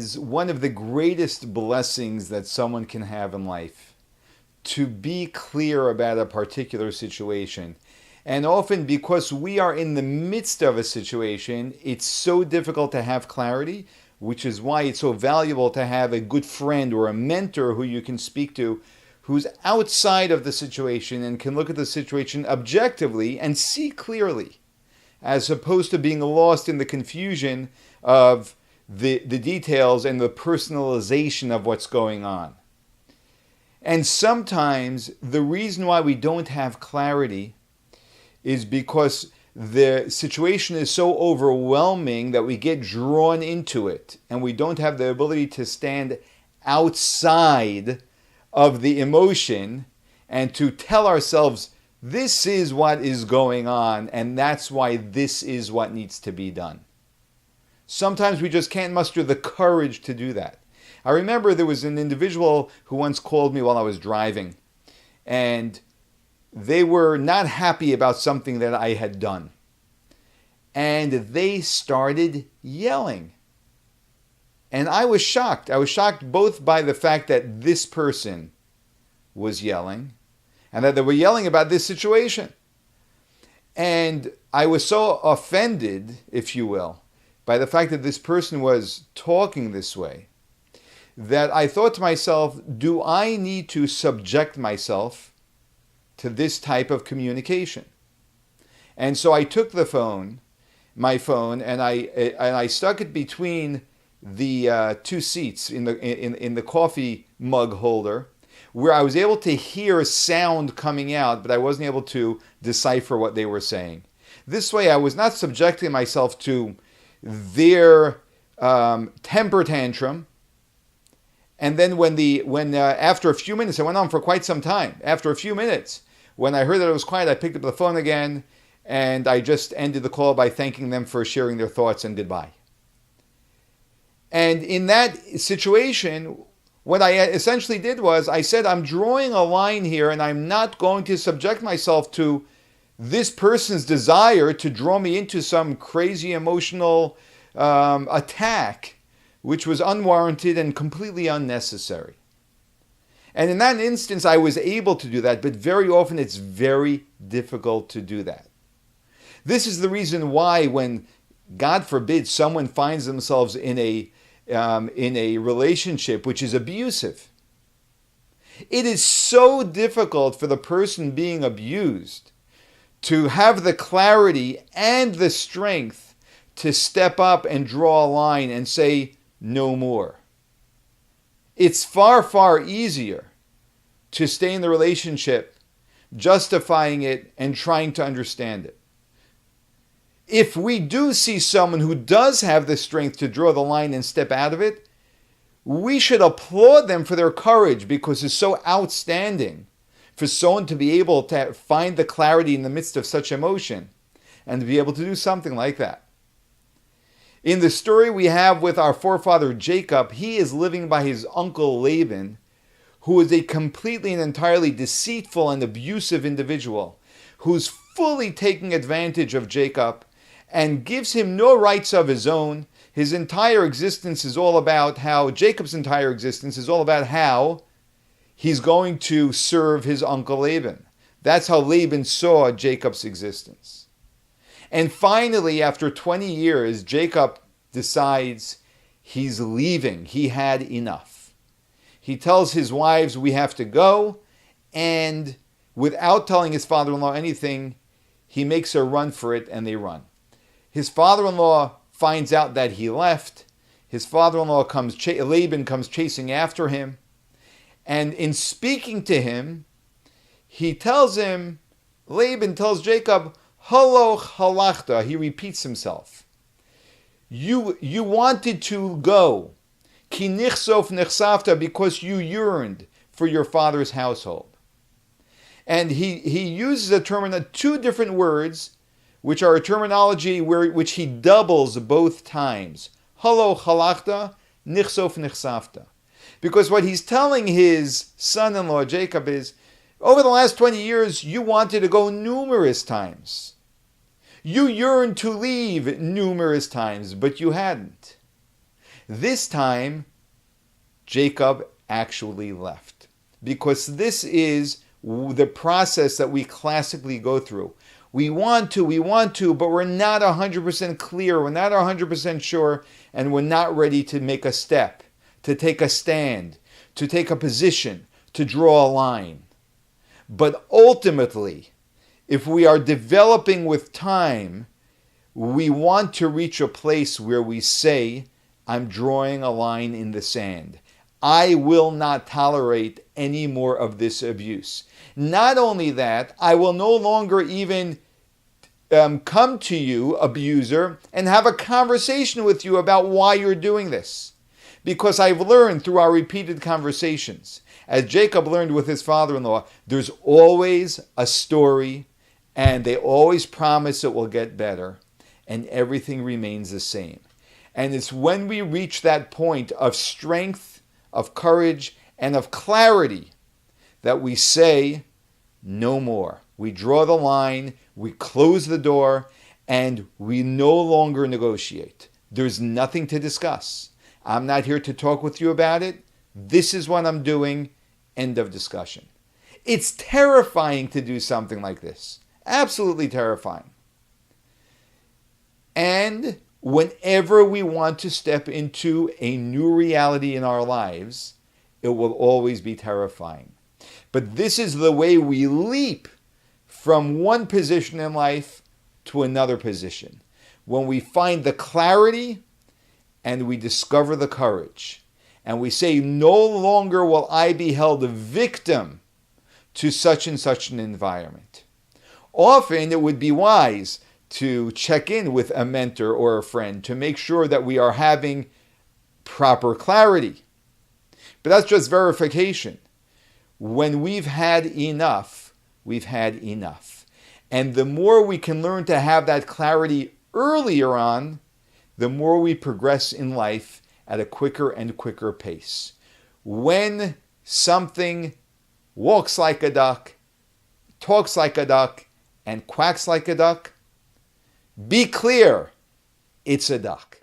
is one of the greatest blessings that someone can have in life, to be clear about a particular situation. And often, because we are in the midst of a situation, it's so difficult to have clarity, which is why it's so valuable to have a good friend or a mentor who you can speak to, who's outside of the situation and can look at the situation objectively and see clearly, as opposed to being lost in the confusion of the details and the personalization of what's going on. And sometimes the reason why we don't have clarity is because the situation is so overwhelming that we get drawn into it and we don't have the ability to stand outside of the emotion and to tell ourselves, this is what is going on and that's why this is what needs to be done. Sometimes we just can't muster the courage to do that. I remember there was an individual who once called me while I was driving, and they were not happy about something that I had done. And they started yelling. And I was shocked. I was shocked both by the fact that this person was yelling and that they were yelling about this situation. And I was so offended, if you will, by the fact that this person was talking this way, that I thought to myself, do I need to subject myself to this type of communication? And so I took my phone, and I stuck it between the two seats in the coffee mug holder, where I was able to hear sound coming out, but I wasn't able to decipher what they were saying. This way, I was not subjecting myself to their temper tantrum. And then when after a few minutes, it went on for quite some time. After a few minutes, when I heard that it was quiet, I picked up the phone again, and I just ended the call by thanking them for sharing their thoughts and goodbye. And in that situation, what I essentially did was I said, I'm drawing a line here, and I'm not going to subject myself to this person's desire to draw me into some crazy emotional attack, which was unwarranted and completely unnecessary. And in that instance, I was able to do that, but very often it's very difficult to do that. This is the reason why when, God forbid, someone finds themselves in a relationship which is abusive, it is so difficult for the person being abused to have the clarity and the strength to step up and draw a line and say, no more. It's far, far easier to stay in the relationship, justifying it and trying to understand it. If we do see someone who does have the strength to draw the line and step out of it, we should applaud them for their courage, because it's so outstanding for someone to be able to find the clarity in the midst of such emotion and to be able to do something like that. In the story we have with our forefather Jacob, he is living by his uncle Laban, who is a completely and entirely deceitful and abusive individual, who's fully taking advantage of Jacob and gives him no rights of his own. His entire existence is all about how, Jacob's entire existence is all about how he's going to serve his uncle Laban. That's how Laban saw Jacob's existence. And finally, after 20 years, Jacob decides he's leaving. He had enough. He tells his wives, we have to go, and without telling his father-in-law anything, he makes a run for it, and they run. His father-in-law finds out that he left. His father-in-law Laban comes chasing after him, and in speaking to him, Laban tells Jacob, Haloch halachta. He repeats himself. You wanted to go, ki nichsof nichsafta, because you yearned for your father's household. And he uses two different words, which are a terminology which he doubles both times. Haloch halachta, nichsof nichsafta. Because what he's telling his son-in-law Jacob is, over the last 20 years, you wanted to go numerous times. You yearned to leave numerous times, but you hadn't. This time, Jacob actually left. Because this is the process that we classically go through. We want to, but we're not 100% clear, we're not 100% sure, and we're not ready to make a step, to take a stand, to take a position, to draw a line. But ultimately, if we are developing with time, we want to reach a place where we say, I'm drawing a line in the sand. I will not tolerate any more of this abuse. Not only that, I will no longer even come to you, abuser, and have a conversation with you about why you're doing this. Because I've learned through our repeated conversations, as Jacob learned with his father-in-law, there's always a story, and they always promise it will get better, and everything remains the same. And it's when we reach that point of strength, of courage, and of clarity that we say, no more. We draw the line, we close the door, and we no longer negotiate. There's nothing to discuss. I'm not here to talk with you about it. This is what I'm doing. End of discussion. It's terrifying to do something like this. Absolutely terrifying. And whenever we want to step into a new reality in our lives, it will always be terrifying. But this is the way we leap from one position in life to another position. When we find the clarity and we discover the courage, and we say, no longer will I be held a victim to such and such an environment. Often it would be wise to check in with a mentor or a friend to make sure that we are having proper clarity. But that's just verification. When we've had enough, we've had enough. And the more we can learn to have that clarity earlier on, the more we progress in life at a quicker and quicker pace. When something walks like a duck, talks like a duck, and quacks like a duck, be clear, it's a duck.